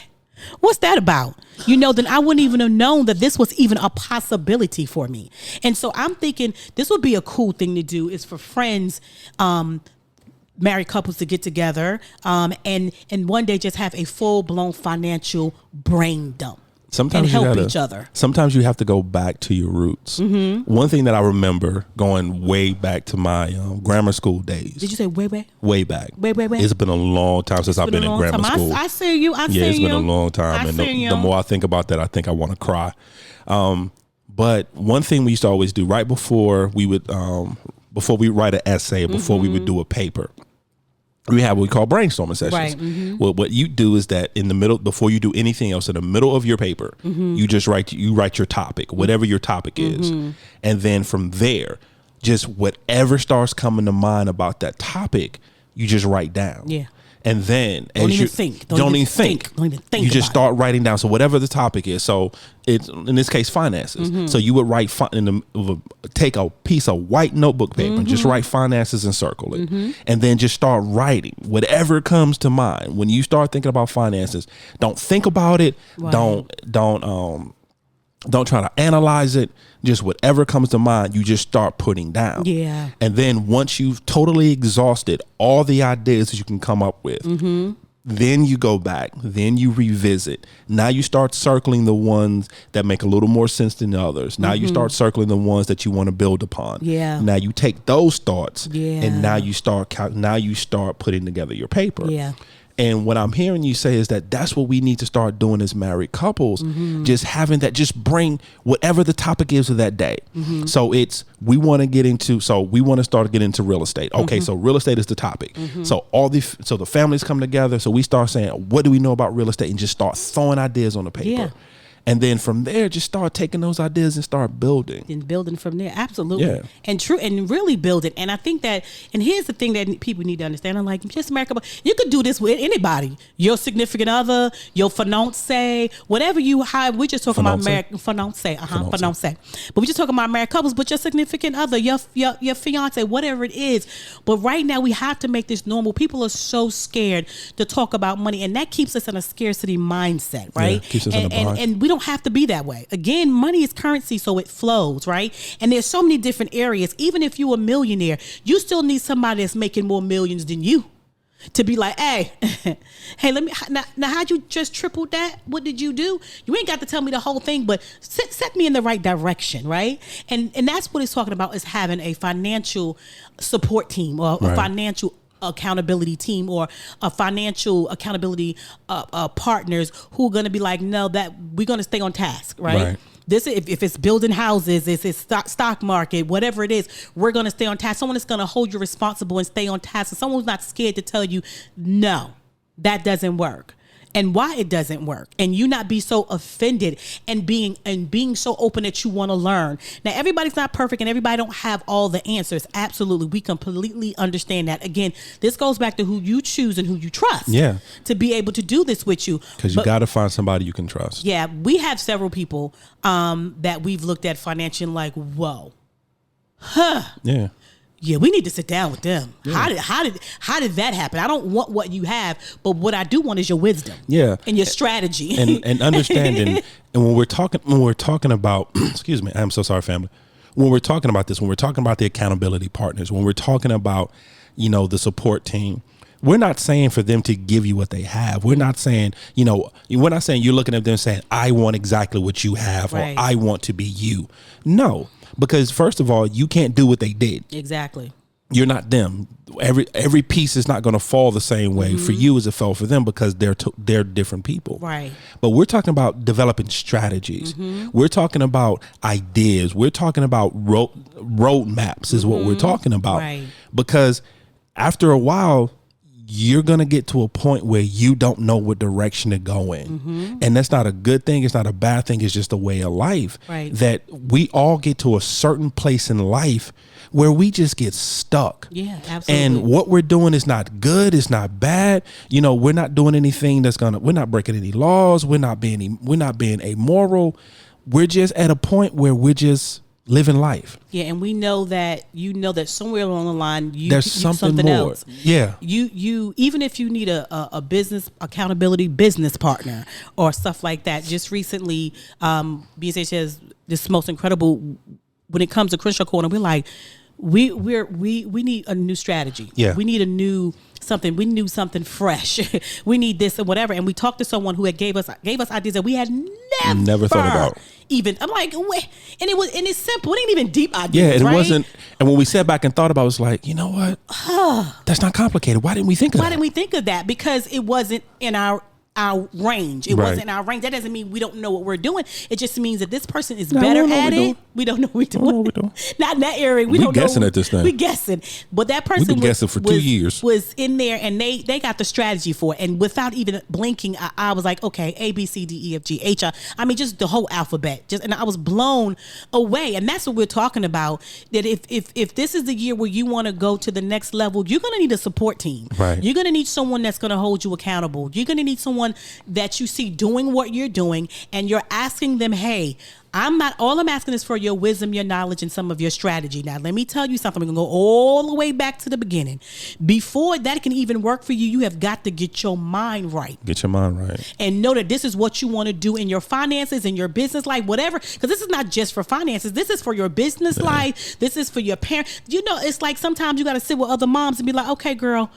What's that about? Then I wouldn't even have known that this was even a possibility for me. And so I'm thinking this would be a cool thing to do is for friends, married couples to get together and one day just have a full-blown financial brain dump and help each other. Sometimes you have to go back to your roots. One thing that I remember going way back to my grammar school days. Did you say way back? Way back. Way. It's been a long time since I've been in grammar school. I see you. It's been a long time. And the more I think about that, I think I want to cry. But one thing we used to always do right before we would, before we write an essay, before we would do a paper, we have what we call brainstorming sessions. Right. Well, what you do is that in the middle, before you do anything else, in the middle of your paper, you just write your topic, whatever your topic is. And then from there, just whatever starts coming to mind about that topic, you just write down. Yeah. And then don't even think. You just start writing down. So whatever the topic is. So it's in this case finances. So you would write take a piece of white notebook paper and just write finances and circle it, and then just start writing whatever comes to mind. When you start thinking about finances, don't think about it. Right. Don't try to analyze it. Just whatever comes to mind, you just start putting down. Yeah. And then once you've totally exhausted all the ideas that you can come up with, then you go back, then you revisit. Now you start circling the ones that make a little more sense than the others. Now you start circling the ones that you want to build upon. Yeah. Now you take those thoughts and now you start putting together your paper. Yeah. And what I'm hearing you say is that that's what we need to start doing as married couples. Just having that, just bring whatever the topic is of that day. So we want to start getting into real estate. Okay, so real estate is the topic. So the families come together. So we start saying, what do we know about real estate? And just start throwing ideas on the paper. Yeah. And then from there, just start taking those ideas and start building. And building from there. Absolutely. Yeah. And really build it. And I think that, and here's the thing that people need to understand. I'm like, just America, you could do this with anybody. Your significant other, your fiance, whatever you have. We're just talking about American fiance. But we're just talking about married couples, but your significant other, your fiance, whatever it is. But right now we have to make this normal. People are so scared to talk about money, and that keeps us in a scarcity mindset, right? Yeah, keeps us in a bind. And we don't don't have to be that way. Again, money is currency, so it flows, right? And there's so many different areas. Even if you're a millionaire, you still need somebody that's making more millions than you to be like, hey, hey, let me, now how'd you just triple that? What did you do? You ain't got to tell me the whole thing, but set me in the right direction, right? And that's what it's talking about, is having a financial support team, or a financial accountability team, or a financial accountability partners who are going to be like, no, that we're going to stay on task, right? This, if it's building houses, if it's stock market, whatever it is, we're going to stay on task. Someone is going to hold you responsible and stay on task. And someone who's not scared to tell you, no, that doesn't work, and why it doesn't work, and you not be so offended, and being so open that you want to learn. Now, everybody's not perfect, and everybody don't have all the answers. Absolutely, we completely understand that. Again, this goes back to who you choose and who you trust. Yeah, to be able to do this with you, because you got to find somebody you can trust. Yeah, we have several people that we've looked at financially, like, whoa, yeah, we need to sit down with them. Yeah. How did that happen? I don't want what you have, but what I do want is your wisdom. Yeah, and your strategy, and understanding. And when we're talking about, excuse me, I'm so sorry, family. When we're talking about this, when we're talking about the accountability partners, when we're talking about, the support team, we're not saying for them to give you what they have. We're not saying, we're not saying you're looking at them saying, I want exactly what you have, or I want to be you. No. Because first of all, you can't do what they did. Exactly. You're not them. Every piece is not going to fall the same way for you as it fell for them, because they're different people. Right. But we're talking about developing strategies. We're talking about ideas. We're talking about road maps is what we're talking about. Right. Because after a while, you're going to get to a point where you don't know what direction to go in. And that's not a good thing. It's not a bad thing. It's just a way of life. Right. That we all get to a certain place in life where we just get stuck. Yeah, absolutely. And what we're doing is not good. It's not bad. We're not doing anything we're not breaking any laws. We're not being amoral. We're just at a point where we're just living life. Yeah, and we know that somewhere along the line there's something more. Else. Yeah. You even if you need a business accountability business partner or stuff like that. Just recently, BSH has this most incredible, when it comes to Crenshaw Corner, we're like, we need a new strategy. Yeah. We need a new something. We need something fresh. We need this and whatever. And we talked to someone who gave us ideas that we had never thought about. Even I'm like, wait, and it's simple. It ain't even deep ideas. Yeah, and right? It wasn't. And when we sat back and thought about it, was like, you know what? That's not complicated. Why didn't we think of that? Why didn't we think of that? Because it wasn't in our range. It wasn't in our range. That doesn't mean we don't know what we're doing. It just means that this person is better at it. We don't know what we're doing. Not in that area. We don't guessing know. At this thing. We guessing. But that person We've been guessing for 2 years. Was in there, and they got the strategy for it. And without even blinking, I was like, okay, A, B, C, D, E, F, G, H, I. I mean, just the whole alphabet. And I was blown away. And that's what we're talking about. That if this is the year where you want to go to the next level, you're going to need a support team. Right. You're going to need someone that's going to hold you accountable. You're going to need someone that you see doing what you're doing, and you're asking them, hey, all I'm asking is for your wisdom, your knowledge, and some of your strategy. Now, let me tell you something. We're going to go all the way back to the beginning. Before that can even work for you, you have got to get your mind right. Get your mind right. And know that this is what you want to do in your finances, in your business life, whatever. Because this is not just for finances. This is for your business life. This is for your parents. It's like sometimes you got to sit with other moms and be like, okay, girl,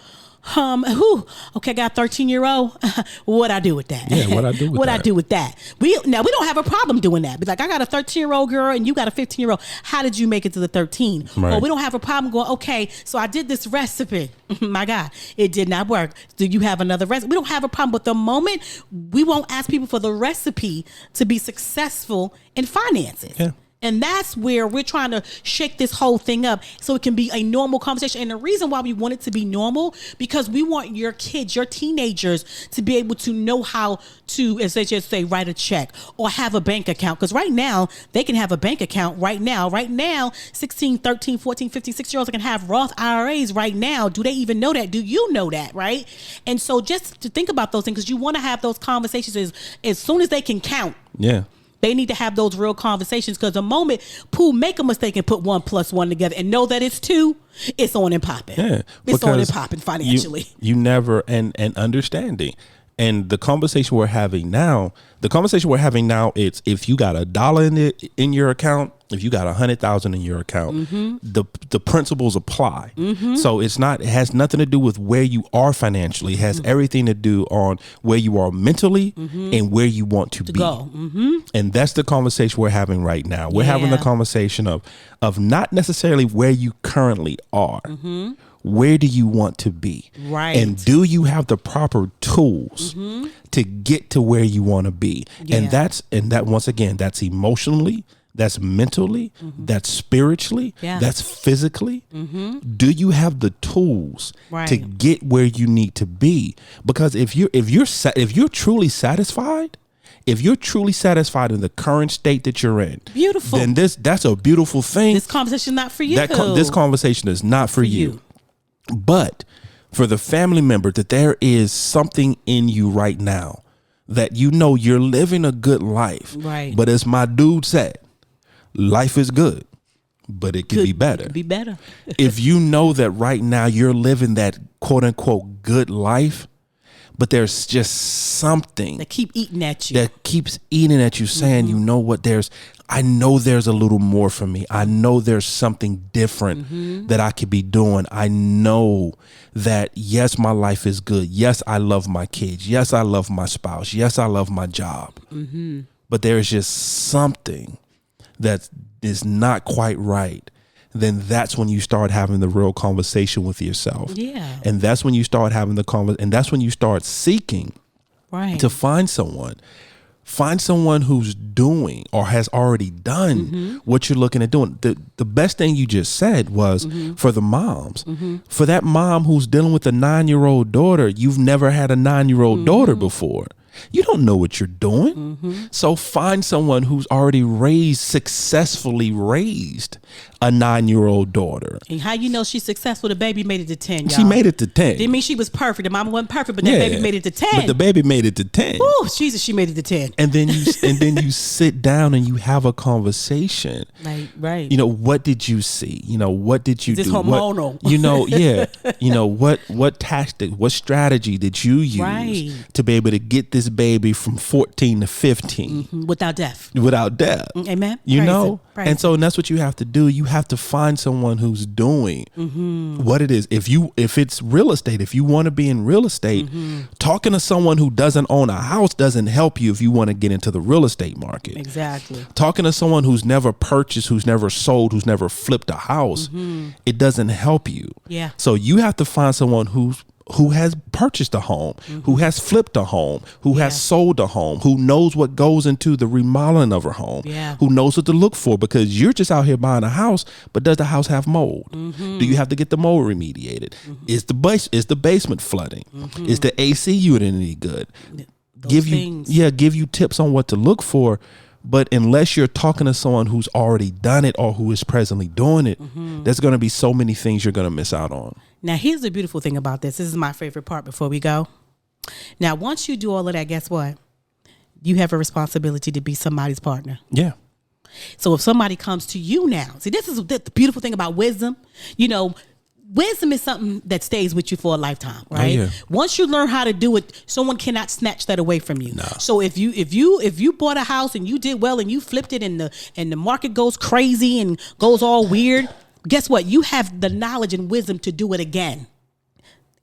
okay, got a 13-year-old. What I do with that? Yeah, what I do with what that? I do with that? We don't have a problem doing that. Be like, I got a 13-year-old girl and you got a 15-year-old. How did you make it to the 13? Right. Or we don't have a problem going, okay, so I did this recipe. My God, it did not work. Do you have another recipe? We don't have a problem. But the moment we won't ask people for the recipe to be successful in finances. Yeah. And that's where we're trying to shake this whole thing up so it can be a normal conversation. And the reason why we want it to be normal, because we want your kids, your teenagers, to be able to know how to, as they just say, write a check or have a bank account. Because right now, they can have a bank account right now. Right now, 16, 13, 14, 15, 16-year-olds can have Roth IRAs right now. Do they even know that? Do you know that, right? And so just to think about those things, because you want to have those conversations as soon as they can count. Yeah. They need to have those real conversations, because the moment Pooh make a mistake and put 1 + 1 together and know that it's 2, it's on and popping. Yeah, it's on and popping financially. You never and understanding. And the conversation we're having now, it's if you got $1 in your account, if you got 100,000 in your account, the principles apply. So it has nothing to do with where you are financially. It has everything to do on where you are mentally and where you want to be. Go. And that's the conversation we're having right now. We're having the conversation of not necessarily where you currently are. Where do you want to be? Right. And do you have the proper tools to get to where you want to be? Yeah. And that once again, that's emotionally, that's mentally, that's spiritually, that's physically. Do you have the tools to get where you need to be? Because if you're truly satisfied, if you're truly satisfied in the current state that you're in, beautiful. Then that's a beautiful thing. This conversation is not for you. This conversation is not for you. But for the family member that there is something in you right now that you know you're living a good life. Right. But as my dude said, life is good, but it could be better. It could be better. If you know that right now you're living that quote unquote good life, but there's just something that keeps eating at you, saying, you know what, I know there's a little more for me. I know there's something different that I could be doing. I know that, yes, my life is good. Yes, I love my kids. Yes, I love my spouse. Yes, I love my job. But there's just something that is not quite right. Then that's when you start having the real conversation with yourself. Yeah. And that's when you start having the conversation. And that's when you start seeking to find someone who's doing or has already done what you're looking at doing. The best thing you just said was for the moms, for that mom who's dealing with a 9-year-old daughter. You've never had a 9-year-old daughter before. You don't know what you're doing. So find someone who's already successfully raised a 9-year-old daughter. And how you know she's successful? The baby made it to 10, y'all. She made it to 10. Didn't mean she was perfect. The mama wasn't perfect, but that baby made it to 10. But the baby made it to 10. Oh, Jesus, she made it to 10. And then you sit down and you have a conversation. Right. You know, what did you see? You know, what did you do? This hormonal. What tactic, what strategy did you use to be able to get this baby from 14 to 15 without death? Amen. You know? And so that's what you have to do. You have to find someone who's doing what it is. If it's real estate, if you want to be in real estate, talking to someone who doesn't own a house doesn't help you if you want to get into the real estate market. Exactly. Talking to someone who's never purchased, who's never sold, who's never flipped a house, it doesn't help you. Yeah. So you have to find someone who has purchased a home, who has flipped a home, who has sold a home, who knows what goes into the remodeling of her home, who knows what to look for, because you're just out here buying a house, but does the house have mold? Do you have to get the mold remediated? Is the basement flooding? Is the AC unit any good? Give you tips on what to look for. But unless you're talking to someone who's already done it or who is presently doing it, there's going to be so many things you're going to miss out on. Now, here's the beautiful thing about this. This is my favorite part before we go. Now, once you do all of that, guess what? You have a responsibility to be somebody's partner. Yeah. So if somebody comes to you now, see, this is the beautiful thing about wisdom. You know, wisdom is something that stays with you for a lifetime, right? Oh, yeah. Once you learn how to do it, someone cannot snatch that away from you. No. So if you bought a house and you did well and you flipped it and the market goes crazy and goes all weird, guess what? You have the knowledge and wisdom to do it again.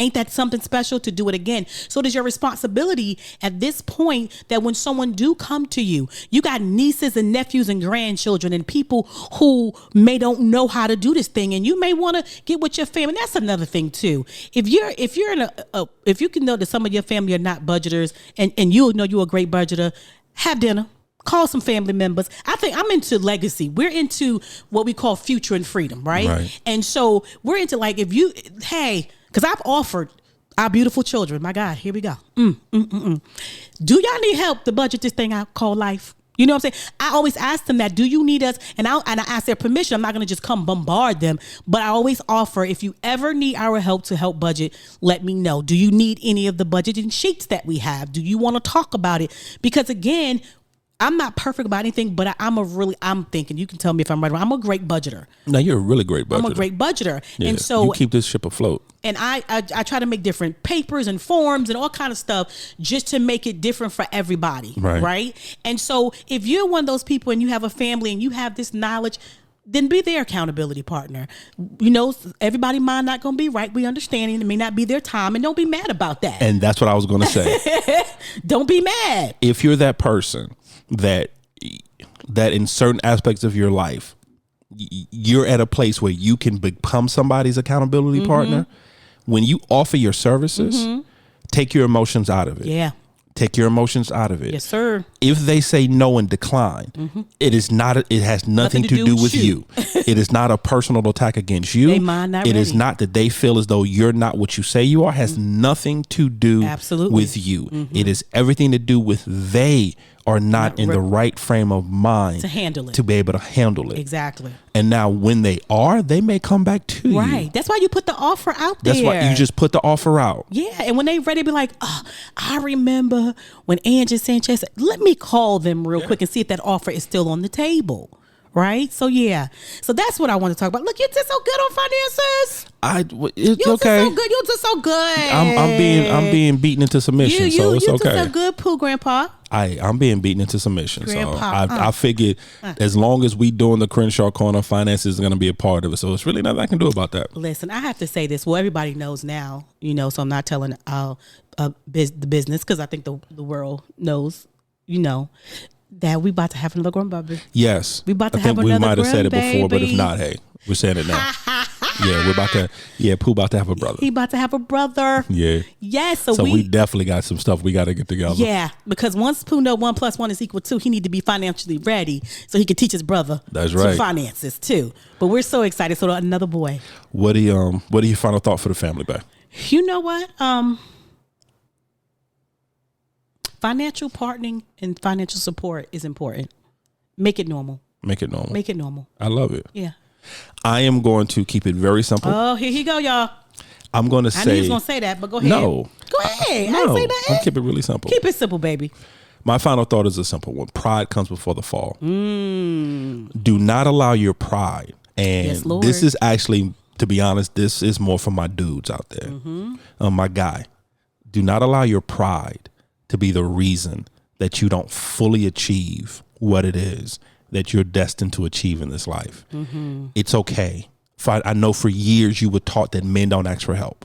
Ain't that something special to do it again? So it is your responsibility at this point that when someone do come to you, you got nieces and nephews and grandchildren and people who don't know how to do this thing, and you may want to get with your family. That's another thing too. If you can know that some of your family are not budgeters and you know you're a great budgeter, have dinner. Call some family members. I think I'm into legacy. We're into what we call future and freedom, right? And so we're into because I've offered our beautiful children, my God, here we go. Do y'all need help to budget this thing I call life? You know what I'm saying? I always ask them that. Do you need us? And I ask their permission. I'm not going to just come bombard them, but I always offer, if you ever need our help to help budget, let me know. Do you need any of the budgeting sheets that we have? Do you want to talk about it? Because again, I'm not perfect about anything, but I'm thinking, you can tell me if I'm right or wrong. I'm a great budgeter. No, you're a really great budgeter. I'm a great budgeter. Yeah. And so you keep this ship afloat. And I try to make different papers and forms and all kind of stuff just to make it different for everybody. Right. And so if you're one of those people and you have a family and you have this knowledge, then be their accountability partner. You know, everybody mind not going to be right. We understand it may not be their time, and don't be mad about that. And that's what I was going to say. Don't be mad. If you're that person that in certain aspects of your life, you're at a place where you can become somebody's accountability partner, when you offer your services, take your emotions out of it. Yeah. Take your emotions out of it. Yes, sir. If they say no and decline, it has nothing to do with you. It is not a personal attack against you. They mind not ready. Is not that they feel as though you're not what you say you are. Has nothing to do with you. It is everything to do with they are not in the right frame of mind to handle it, to be able to handle it. Exactly. And now when they are, they may come back to you. Right. That's why you put the offer out there. That's why you just put the offer out. Yeah. And when they ready, be like, oh, I remember when Angie Sanchez said, let me call them real quick and see if that offer is still on the table. Right. So, yeah. So that's what I want to talk about. Look, you did so good on finances. It's okay. You did so good. I'm being beaten into submission. So it's okay. You did so good, Pooh, Grandpa. I'm being beaten into submission. Grandpa, so I figured as long as we doing the Crenshaw Corner, finances is going to be a part of it. So it's really nothing I can do about that. Listen, I have to say this. Well, everybody knows now, you know, so I'm not telling the business because I think the world knows, you know, that we about to have another grandbaby. Yes. We about to have another grandbaby. We might have said it before, but if not, hey, we're saying it now. Pooh about to have a brother. He about to have a brother. Yeah. Yes. So we definitely got some stuff we got to get together. Yeah. Because once Pooh know 1 + 1 = 2, he need to be financially ready so he can teach his brother. That's right. Finances too. But we're so excited. So another boy. What are your final thought for the family, babe? You know what? Financial partnering and financial support is important. Make it normal. Make it normal. Make it normal. I love it. Yeah. I am going to keep it very simple. Oh, here you go, y'all. I'm going to say. I knew you was going to say that, but go ahead. No. Go ahead. No. I didn't say that. I'll keep it really simple. Keep it simple, baby. My final thought is a simple one. Pride comes before the fall. Do not allow your pride. And yes, Lord. This is actually, to be honest, this is more for my dudes out there. My guy. Do not allow your pride to be the reason that you don't fully achieve what it is that you're destined to achieve in this life. It's okay. I know for years you were taught that men don't ask for help.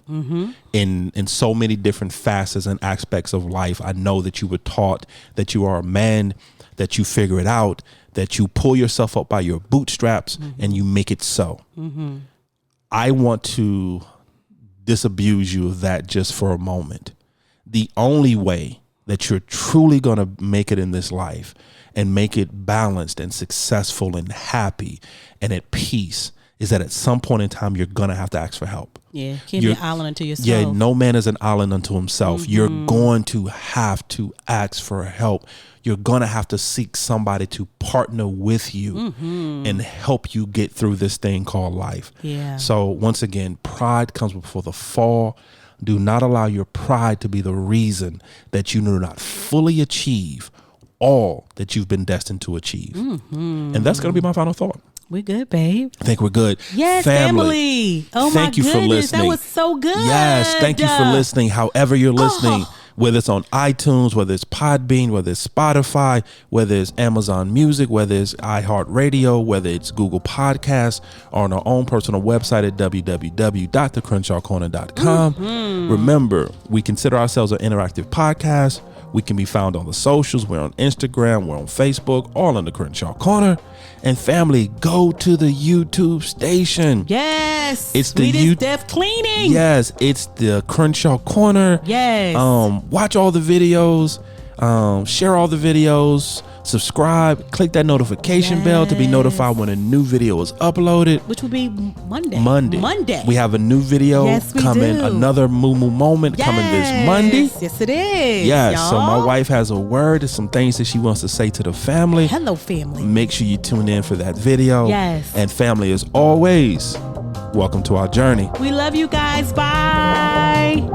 In so many different facets and aspects of life, I know that you were taught that you are a man, that you figure it out, that you pull yourself up by your bootstraps and you make it so. I want to disabuse you of that just for a moment. The only way that you're truly going to make it in this life and make it balanced and successful and happy and at peace is that at some point in time, you're going to have to ask for help. Yeah. Can't be an island unto yourself. Yeah. No man is an island unto himself. You're going to have to ask for help. You're going to have to seek somebody to partner with you and help you get through this thing called life. Yeah. So once again, pride comes before the fall. Do not allow your pride to be the reason that you do not fully achieve all that you've been destined to achieve. And that's going to be my final thought. We're good, babe. I think we're good. Yes, family. Oh, thank you for listening. That was so good. Yes, thank you for listening. However you're listening, whether it's on iTunes, whether it's Podbean, whether it's Spotify, whether it's Amazon Music, whether it's iHeartRadio, whether it's Google Podcasts, or on our own personal website at www.thecrenshawcorner.com. Remember, we consider ourselves an interactive podcast. We can be found on the socials. We're on Instagram. We're on Facebook, all in the Crenshaw Corner. And family, go to the YouTube station. Yes. It's the Death Cleaning. Yes, it's the Crenshaw Corner. Yes. Watch all the videos. Share all the videos. Subscribe. Click that notification bell to be notified when a new video is uploaded. Which will be Monday. Monday. We have a new video coming. Another Moo Moo moment coming this Monday. Yes, it is. Yes. Y'all. So my wife has a word. There's some things that she wants to say to the family. Hello, family. Make sure you tune in for that video. Yes. And family, as always, welcome to our journey. We love you guys. Bye.